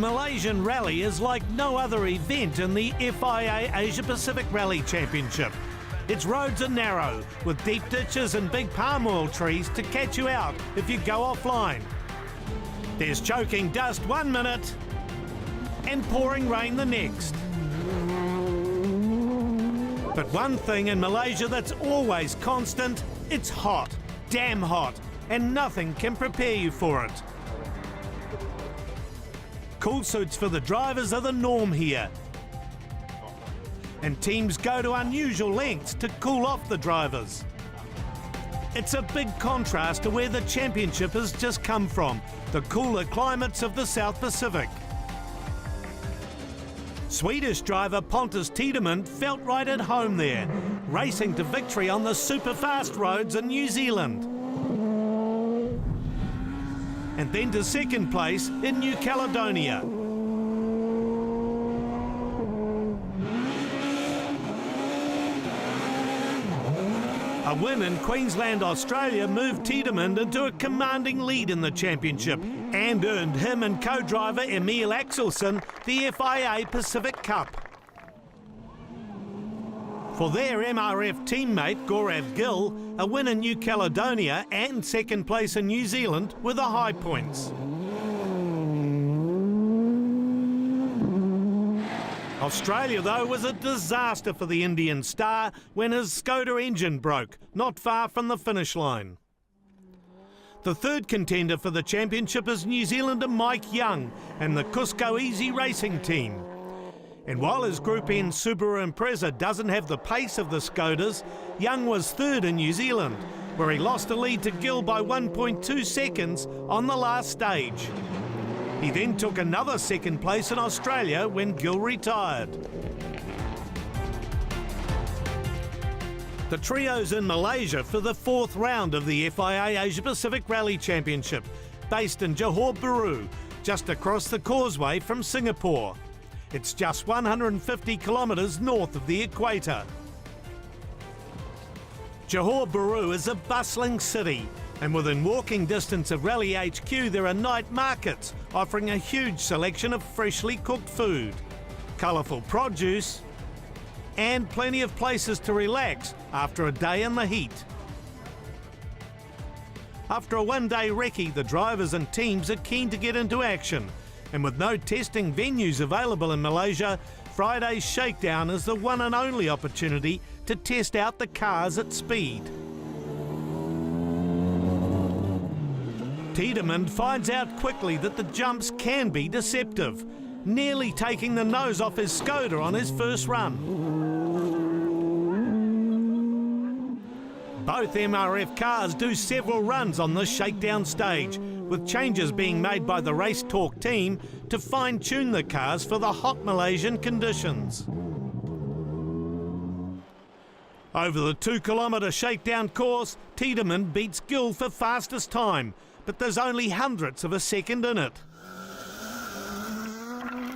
Malaysian Rally is like no other event in the FIA Asia Pacific Rally Championship. Its roads are narrow, with deep ditches and big palm oil trees to catch you out if you go offline. There's choking dust 1 minute and pouring rain the next. But one thing in Malaysia that's always constant, it's hot, damn hot, and nothing can prepare you for it. Cool suits for the drivers are the norm here, and teams go to unusual lengths to cool off the drivers. It's a big contrast to where the championship has just come from, the cooler climates of the South Pacific. Swedish driver Pontus Tiedemann felt right at home there, racing to victory on the super fast roads in New Zealand. And then to second place in New Caledonia. A win in Queensland, Australia moved Tiedemann into a commanding lead in the championship and earned him and co-driver Emil Axelsen the FIA Pacific Cup. For their MRF teammate Gaurav Gill, a win in New Caledonia and second place in New Zealand were the high points. Australia, though, was a disaster for the Indian star when his Skoda engine broke, not far from the finish line. The third contender for the championship is New Zealander Mike Young and the Cusco Easy Racing team. And while his Group N Subaru Impreza doesn't have the pace of the Skodas, Young was third in New Zealand, where he lost the lead to Gill by 1.2 seconds on the last stage. He then took another second place in Australia when Gill retired. The trio's in Malaysia for the fourth round of the FIA Asia Pacific Rally Championship, based in Johor Bahru, just across the causeway from Singapore. It's just 150 kilometres north of the equator. Johor Bahru is a bustling city, and within walking distance of Rally HQ there are night markets offering a huge selection of freshly cooked food, colourful produce, and plenty of places to relax after a day in the heat. After a one-day recce, the drivers and teams are keen to get into action, and with no testing venues available in Malaysia, Friday's shakedown is the one and only opportunity to test out the cars at speed. Tiedemann finds out quickly that the jumps can be deceptive, nearly taking the nose off his Skoda on his first run. Both MRF cars do several runs on the shakedown stage, with changes being made by the Race Talk team to fine-tune the cars for the hot Malaysian conditions. Over the 2-kilometre shakedown course, Tiedemann beats Gill for fastest time, but there's only hundredths of a second in it.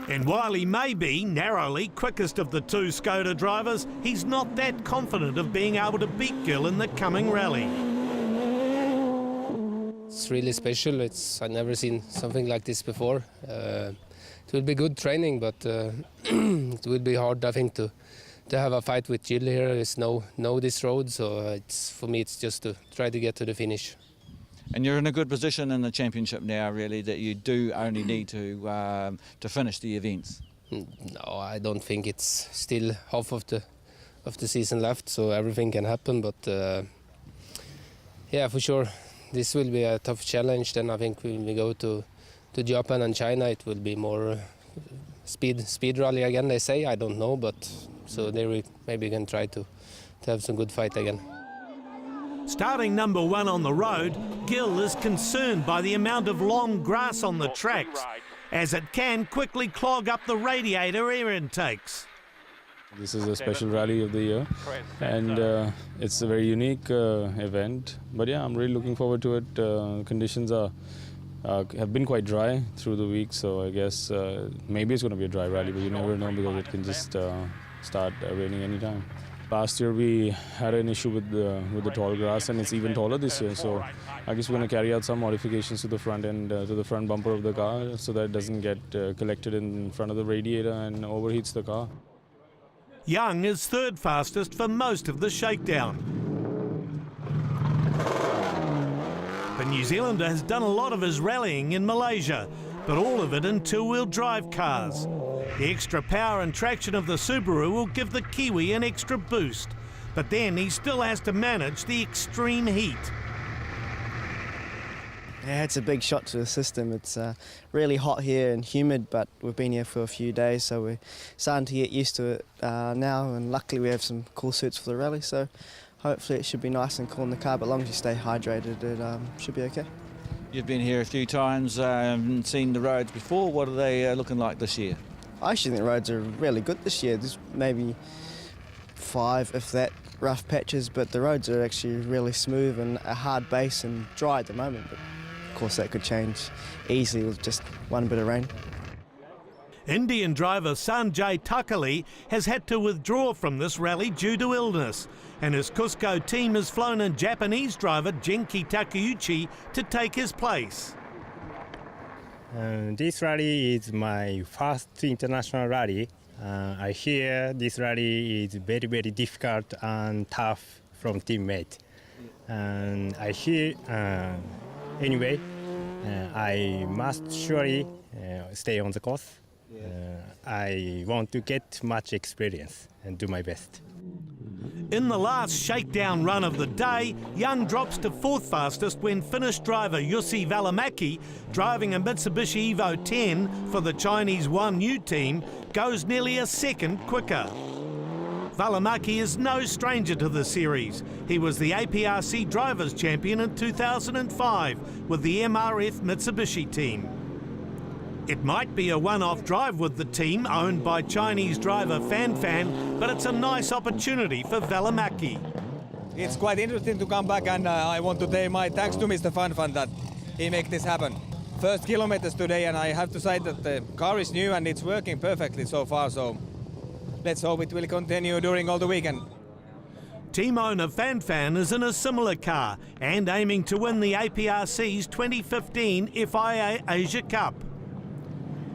And while he may be narrowly quickest of the two Skoda drivers, he's not that confident of being able to beat Gill in the coming rally. It's really special. I've never seen something like this before. It will be good training, but it will be hard, I think, to have a fight with Gill here. There's know this road, so for me it's just to try to get to the finish. And you're in a good position in the championship now, really, that you do only need to finish the events. No, I don't think. It's still half of the season left, so everything can happen. But yeah, for sure, this will be a tough challenge. Then I think when we go to Japan and China, it will be more speed rally again. They say, I don't know, but so there we maybe can try to have some good fight again. Starting number one on the road, Gill is concerned by the amount of long grass on the tracks, as it can quickly clog up the radiator air intakes. This is a special rally of the year, and it's a very unique event. But yeah, I'm really looking forward to it. Conditions have been quite dry through the week, so I guess maybe it's going to be a dry rally, but you never know because it can just start raining anytime. Last year we had an issue with the tall grass, and it's even taller this year. So I guess we're going to carry out some modifications to the front end, to the front bumper of the car, so that it doesn't get collected in front of the radiator and overheats the car. Young is third fastest for most of the shakedown. The New Zealander has done a lot of his rallying in Malaysia, but all of it in two-wheel drive cars. The extra power and traction of the Subaru will give the Kiwi an extra boost, but then he still has to manage the extreme heat. Yeah, it's a big shot to the system. It's really hot here and humid, but we've been here for a few days, so we're starting to get used to it now, and luckily we have some cool suits for the rally, so hopefully it should be nice and cool in the car, but as long as you stay hydrated, it should be okay. You've been here a few times and seen the roads before. What are they looking like this year? I actually think the roads are really good this year. There's maybe 5, if that, rough patches, but the roads are actually really smooth and a hard base and dry at the moment. But of course that could change easily with just one bit of rain. Indian driver Sanjay Takali has had to withdraw from this rally due to illness, and his Cusco team has flown in Japanese driver Genki Takeuchi to take his place. This rally is my first international rally. I hear this rally is very, very difficult and tough from teammate. And I hear, anyway, I must surely stay on the course. I want to get much experience and do my best. In the last shakedown run of the day, Young drops to fourth fastest when Finnish driver Jussi Välimäki, driving a Mitsubishi Evo 10 for the Chinese 1U team, goes nearly a second quicker. Välimäki is no stranger to the series. He was the APRC Drivers' Champion in 2005 with the MRF Mitsubishi team. It might be a one-off drive with the team owned by Chinese driver Fan, but it's a nice opportunity for Välimäki. It's quite interesting to come back, and I want to say my thanks to Mr. Fan that he made this happen. First kilometers today, and I have to say that the car is new and it's working perfectly so far, so let's hope it will continue during all the weekend. Team owner Fan is in a similar car and aiming to win the APRC's 2015 FIA Asia Cup.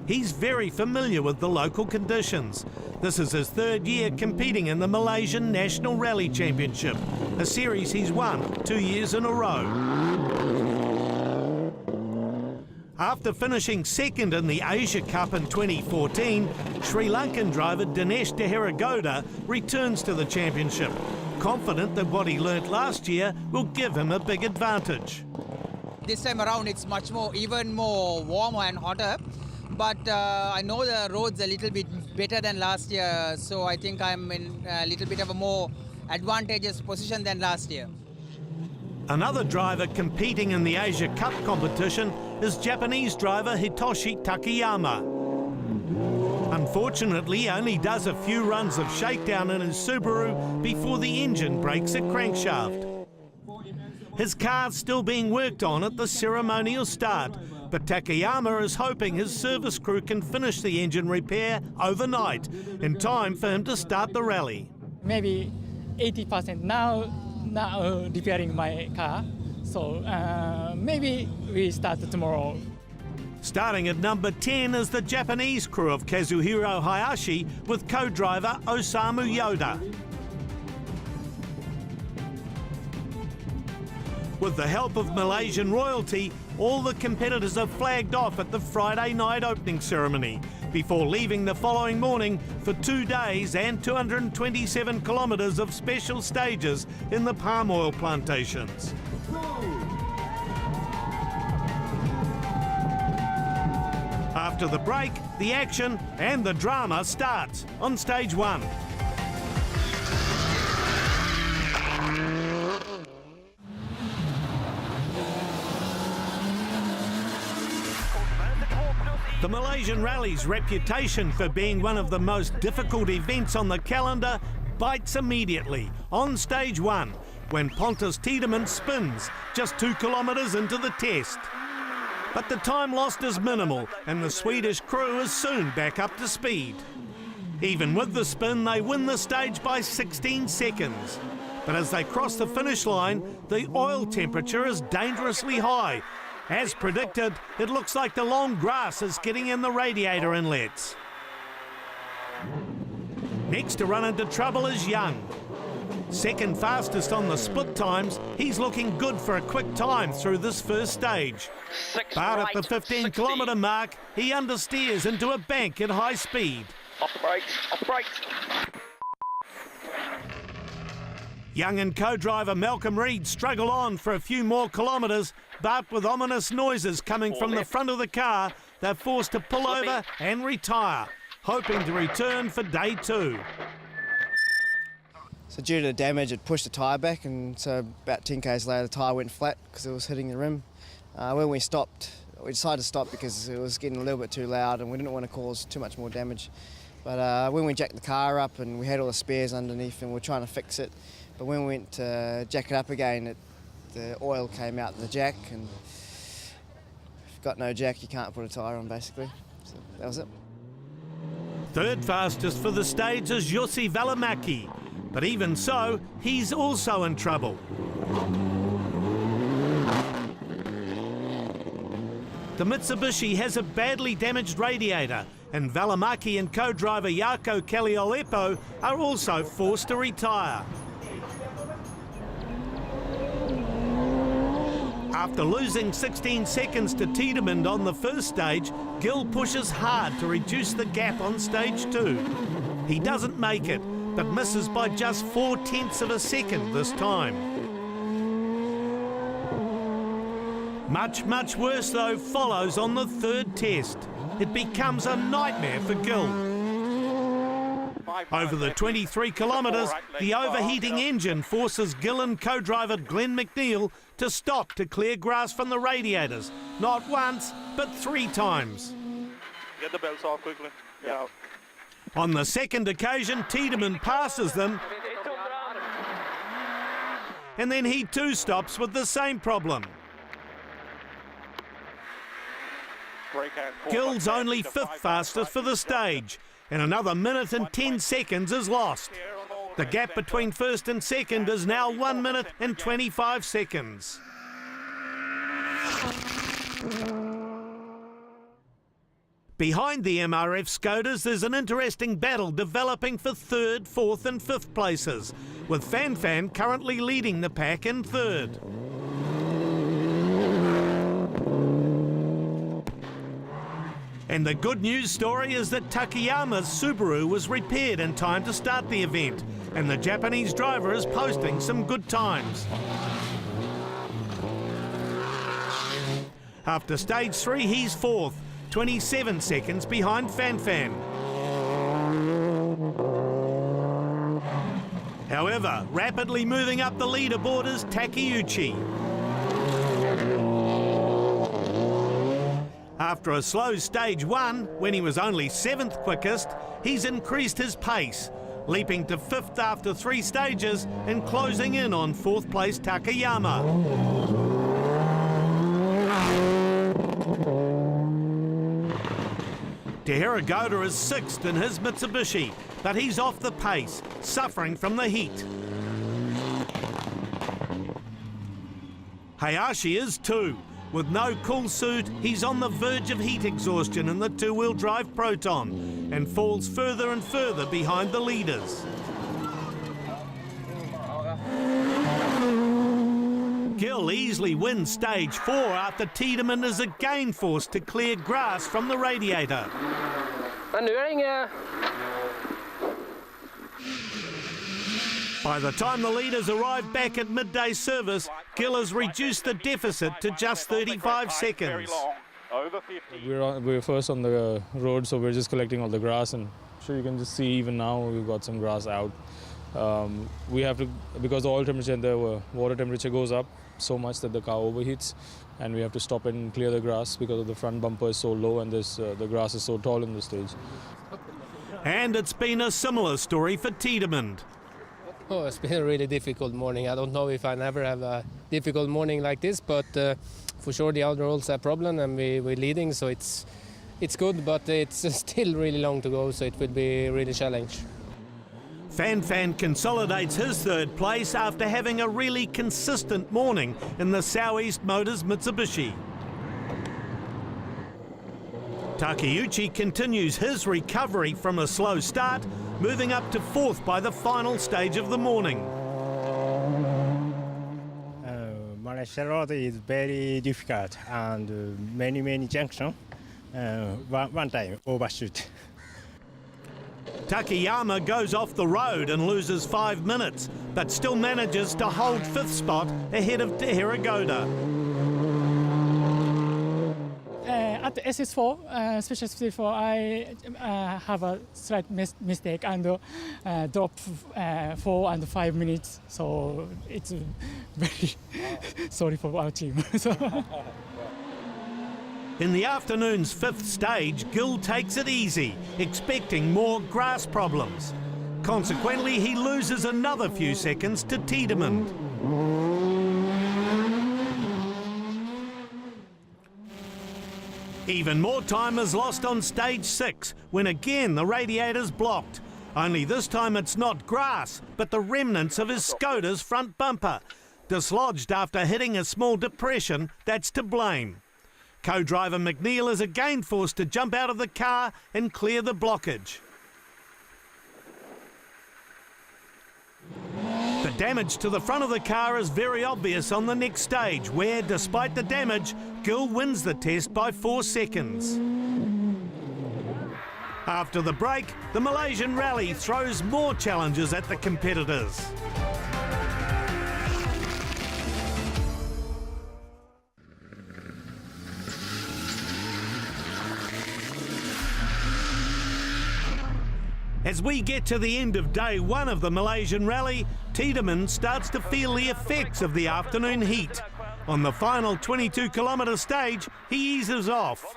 He's very familiar with the local conditions. This is his third year competing in the Malaysian National Rally Championship, a series he's won 2 years in a row. After finishing second in the Asia Cup in 2014, Sri Lankan driver Dinesh Deheragoda returns to the championship, confident that what he learnt last year will give him a big advantage. This time around it's much more, even more warmer and hotter. But I know the roads a little bit better than last year, so I think I'm in a little bit of a more advantageous position than last year. Another driver competing in the Asia Cup competition is Japanese driver Hitoshi Takayama. Unfortunately, he only does a few runs of shakedown in his Subaru before the engine breaks a crankshaft. His car's still being worked on at the ceremonial start, but Takayama is hoping his service crew can finish the engine repair overnight in time for him to start the rally. Maybe 80% now repairing my car, so maybe we start tomorrow. Starting at number 10 is the Japanese crew of Kazuhiro Hayashi with co-driver Osamu Yoda. With the help of Malaysian royalty, all the competitors are flagged off at the Friday night opening ceremony before leaving the following morning for 2 days and 227 kilometres of special stages in the palm oil plantations. After the break, the action and the drama starts on stage 1. The Malaysian Rally's reputation for being one of the most difficult events on the calendar bites immediately on stage 1 when Pontus Tiedemann spins just 2 kilometres into the test. But the time lost is minimal and the Swedish crew is soon back up to speed. Even with the spin, they win the stage by 16 seconds. But as they cross the finish line, the oil temperature is dangerously high. As predicted, it looks like the long grass is getting in the radiator inlets. Next to run into trouble is Young. Second fastest on the split times, he's looking good for a quick time through this first stage. But at the 15-kilometre mark, he understeers into a bank at high speed. Off the brakes, off the brakes. Young and co-driver Malcolm Reed struggle on for a few more kilometres, but with ominous noises coming from the front of the car, they're forced to pull over and retire, hoping to return for day 2. So due to the damage, it pushed the tyre back, and so about 10 k's later, the tyre went flat because it was hitting the rim. When we stopped, we decided to stop because it was getting a little bit too loud and we didn't want to cause too much more damage. But when we jacked the car up and we had all the spares underneath and we were trying to fix it, but when we went to jack it up again, the oil came out the jack, and if you've got no jack, you can't put a tyre on, basically. So that was it. Third fastest for the stage is Jussi Välimäki, but even so, he's also in trouble. The Mitsubishi has a badly damaged radiator, and Välimäki and co-driver Jarkko Kalliolepo are also forced to retire. After losing 16 seconds to Tiedemann on the first stage, Gill pushes hard to reduce the gap on stage 2. He doesn't make it, but misses by just 0.4 of a second this time. Much worse, though, follows on the third test. It becomes a nightmare for Gill. Over the 23 kilometres, the overheating engine forces Gill and co-driver Glenn McNeil to stop to clear grass from the radiators, not once, but 3 times. Get the belts off quickly. Get out. On the second occasion, Tiedemann passes them, and then he too stops with the same problem. Gill's only 5th fastest for the stage, and another minute and 10 seconds is lost. The gap between first and second is now 1 minute and 25 seconds. Behind the MRF Scooters, there's an interesting battle developing for 3rd, 4th and 5th places, with Fan currently leading the pack in 3rd. And the good news story is that Takayama's Subaru was repaired in time to start the event, and the Japanese driver is posting some good times. After stage 3, he's 4th, 27 seconds behind Fan. However, rapidly moving up the leaderboard is Takeuchi. After a slow stage 1, when he was only 7th quickest, he's increased his pace, leaping to 5th after 3 stages and closing in on 4th place Takayama. Te Hiragoda is 6th in his Mitsubishi, but he's off the pace, suffering from the heat. Hayashi is 2. With no cool suit, he's on the verge of heat exhaustion in the 2-wheel drive Proton and falls further and further behind the leaders. Gill easily wins stage 4 after Tiedemann is again forced to clear grass from the radiator. By the time the leaders arrive back at midday service, Gill has reduced the deficit to just 35 seconds. We're first on the road, so we're just collecting all the grass, and sure you can just see even now we've got some grass out. We have to, because the oil temperature and the water temperature goes up so much that the car overheats, and we have to stop and clear the grass because the front bumper is so low and the grass is so tall in the stage. And it's been a similar story for Tiedemann. Oh, it's been a really difficult morning. I don't know if I never have a difficult morning like this, but for sure the other roles are a problem, and we're leading, so it's it's good, but it's still really long to go, so it will be really challenge. Fan consolidates his third place after having a really consistent morning in the Southeast Motors Mitsubishi. Takeuchi continues his recovery from a slow start, moving up to fourth by the final stage of the morning. Malaysia road is very difficult and many junctions. One time overshoot. Takayama goes off the road and loses 5 minutes, but still manages to hold fifth spot ahead of Hiragoda. At the SS4, special speed 4, I have a slight mistake and drop 4 and 5 minutes. So it's very sorry for our team. In the afternoon's fifth stage, Gill takes it easy, expecting more grass problems. Consequently, he loses another few seconds to Tiedemann. Even more time is lost on stage 6, when again the radiator's blocked. Only this time it's not grass, but the remnants of his Skoda's front bumper. Dislodged after hitting a small depression, that's to blame. Co-driver McNeil is again forced to jump out of the car and clear the blockage. The damage to the front of the car is very obvious on the next stage, where, despite the damage, Gill wins the test by 4 seconds. After the break, the Malaysian Rally throws more challenges at the competitors. As we get to the end of day 1 of the Malaysian Rally, Tiedemann starts to feel the effects of the afternoon heat. On the final 22-kilometre stage, he eases off.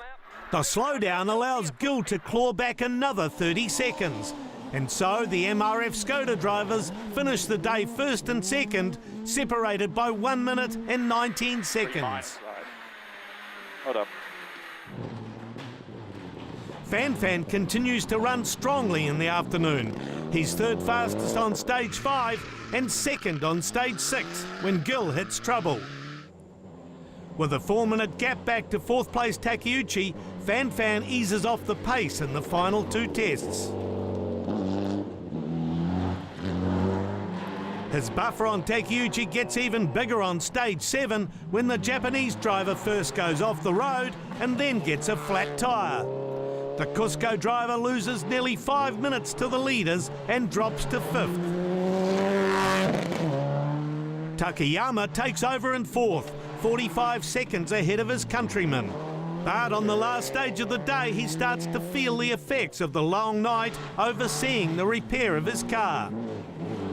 The slowdown allows Gill to claw back another 30 seconds. And so the MRF Skoda drivers finish the day first and second, separated by 1 minute and 19 seconds. Hold up. Fan continues to run strongly in the afternoon. He's third fastest on stage 5 and second on stage 6 when Gill hits trouble. With a 4-minute gap back to fourth place Takeuchi, Fan eases off the pace in the final 2 tests. His buffer on Takeuchi gets even bigger on stage 7 when the Japanese driver first goes off the road and then gets a flat tyre. The Cusco driver loses nearly 5 minutes to the leaders and drops to 5th. Takayama takes over in 4th, 45 seconds ahead of his countryman. But on the last stage of the day, he starts to feel the effects of the long night overseeing the repair of his car.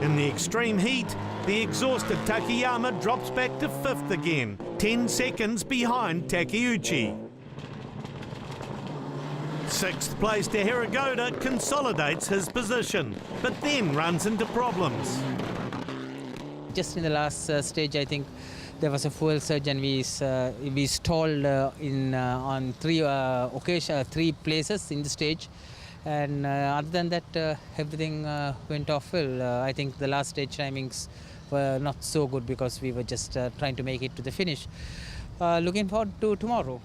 In the extreme heat, the exhausted Takayama drops back to 5th again, 10 seconds behind Takeuchi. 6th place to Hiragoda consolidates his position, but then runs into problems. Just in the last stage, I think there was a fuel surge and we stalled on 3 places in the stage. And other than that, everything went off well. I think the last stage timings were not so good because we were just trying to make it to the finish. Looking forward to tomorrow.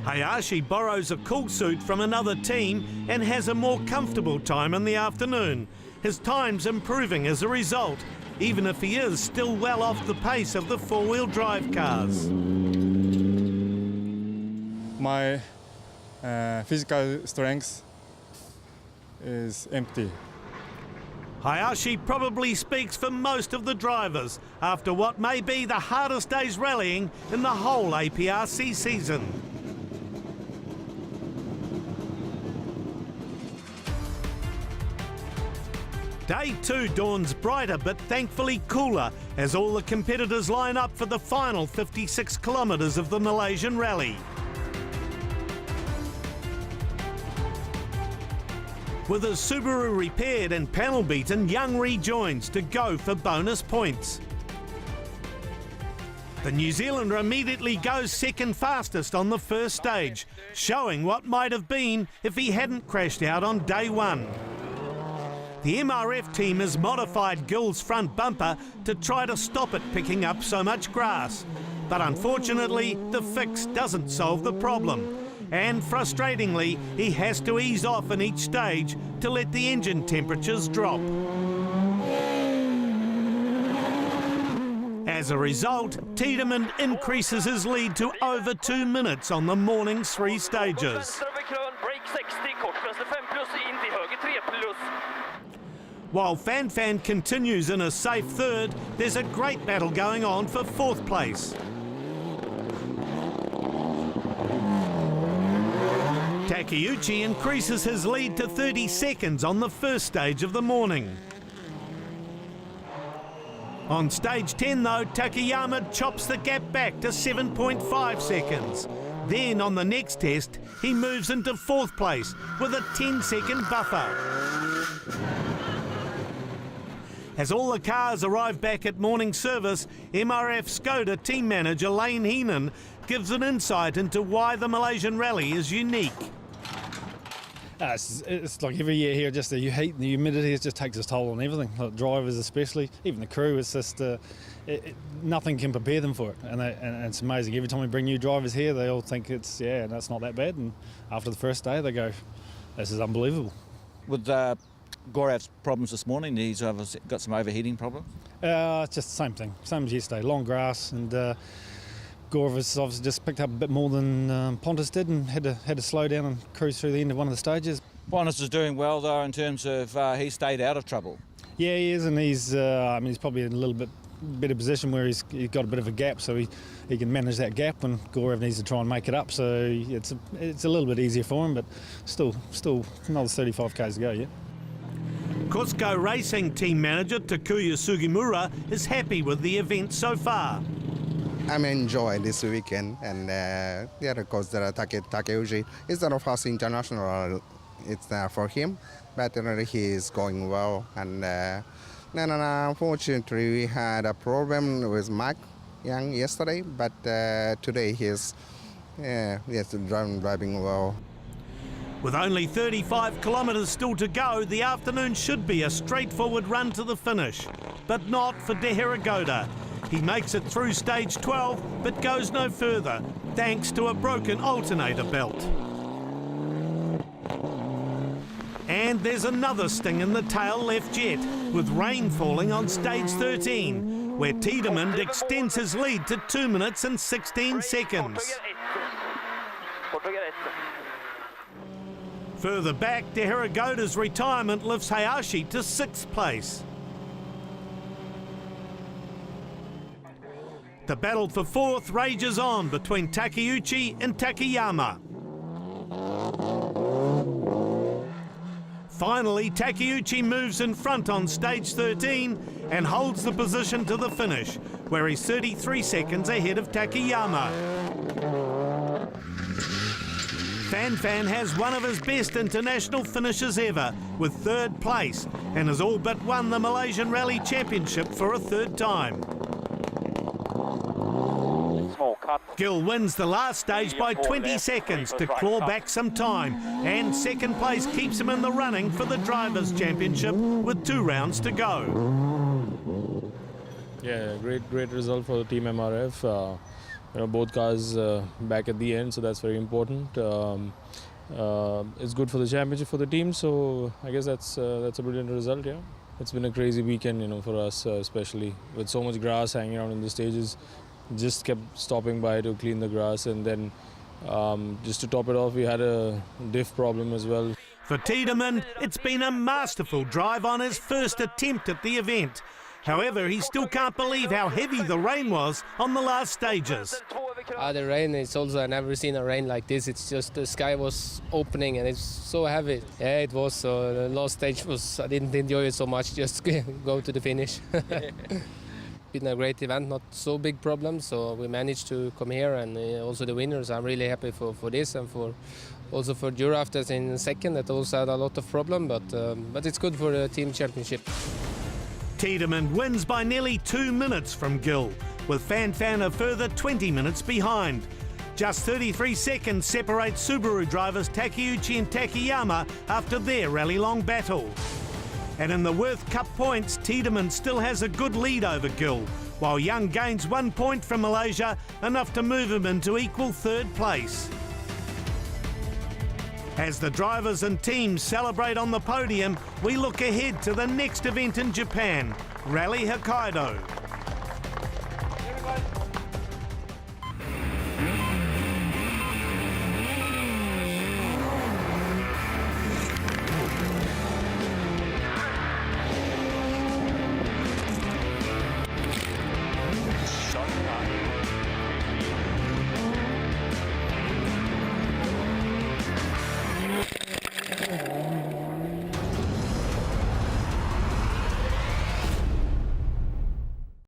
Hayashi borrows a cool suit from another team and has a more comfortable time in the afternoon. His time's improving as a result, even if he is still well off the pace of the 4-wheel drive cars. My physical strength is empty. Hayashi probably speaks for most of the drivers after what may be the hardest days rallying in the whole APRC season. Day 2 dawns brighter but thankfully cooler as all the competitors line up for the final 56 kilometres of the Malaysian Rally. With his Subaru repaired and panel beaten, Young rejoins to go for bonus points. The New Zealander immediately goes second fastest on the first stage, showing what might have been if he hadn't crashed out on day one. The MRF team has modified Gill's front bumper to try to stop it picking up so much grass. But unfortunately, the fix doesn't solve the problem. And frustratingly, he has to ease off in each stage to let the engine temperatures drop. As a result, Tiedemann increases his lead to over 2 minutes on the morning's 3 stages. While Fan Fan continues in a safe third, there's a great battle going on for 4th place. Takeuchi increases his lead to 30 seconds on the first stage of the morning. On stage 10 though, Takayama chops the gap back to 7.5 seconds. Then on the next test, he moves into 4th place with a 10-second buffer. As all the cars arrive back at morning service, MRF Skoda team manager Lane Heenan gives an insight into why the Malaysian rally is unique. It's like every year here, just the heat and the humidity, it just takes its toll on everything. Like drivers especially, even the crew. It's just nothing can prepare them for it, and it's amazing. Every time we bring new drivers here, they all think it's that's not that bad, and after the first day, they go, "This is unbelievable." With Gaurav's problems this morning, he's got some overheating problems. It's just the same thing, same as yesterday. Long grass, and Gaurav has obviously just picked up a bit more than Pontus did, and had to slow down and cruise through the end of one of the stages. Pontus is doing well though in terms of he stayed out of trouble. Yeah, he is, and he's probably in a little bit better position where he's got a bit of a gap, so he can manage that gap when Gaurav needs to try and make it up. So it's a little bit easier for him, but still another 35 k's to go. Yeah. Cusco Racing team manager Takuya Sugimura is happy with the event so far. I'm enjoying this weekend, and because Takeuchi is the first international. It's for him, but he is going well. And unfortunately, we had a problem with Mark Young yesterday, but today he's driving well. With only 35 kilometres still to go, the afternoon should be a straightforward run to the finish, but not for De Heragoda. He makes it through stage 12, but goes no further, thanks to a broken alternator belt. And there's another sting in the tail left jet, with rain falling on stage 13, where Tiedemann extends his lead to 2 minutes and 16 seconds. Further back, De Heragoda's retirement lifts Hayashi to 6th place. The battle for 4th rages on between Takeuchi and Takayama. Finally, Takeuchi moves in front on stage 13 and holds the position to the finish, where he's 33 seconds ahead of Takayama. Fan Fan has one of his best international finishes ever, with 3rd place, and has all but won the Malaysian Rally Championship for a 3rd time. Gill wins the last stage by 20 seconds to claw back some time, and 2nd place keeps him in the running for the Drivers' Championship with 2 rounds to go. Yeah, great result for the team MRF. Both cars back at the end, so that's very important. It's good for the championship for the team, so I guess that's a brilliant result. Yeah, it's been a crazy weekend, for us, especially with so much grass hanging around in the stages. Just kept stopping by to clean the grass, and then just to top it off, we had a diff problem as well. For Tiedemann, it's been a masterful drive on his first attempt at the event. However, he still can't believe how heavy the rain was on the last stages. The rain, it's also, I've never seen a rain like this. It's just the sky was opening and it's so heavy. Yeah, it was. So the last stage I didn't enjoy it so much, just go to the finish. Been a great event, not so big problem. So we managed to come here, and also the winners. I'm really happy for this, and also for Gurav that's in 2nd. That also had a lot of problem, but it's good for the team championship. Tiedemann wins by nearly 2 minutes from Gill, with Fan Fan a further 20 minutes behind. Just 33 seconds separate Subaru drivers Takeuchi and Takayama after their rally-long battle. And in the Worth Cup points, Tiedemann still has a good lead over Gill, while Young gains 1 point from Malaysia, enough to move him into equal third place. As the drivers and teams celebrate on the podium, we look ahead to the next event in Japan, Rally Hokkaido.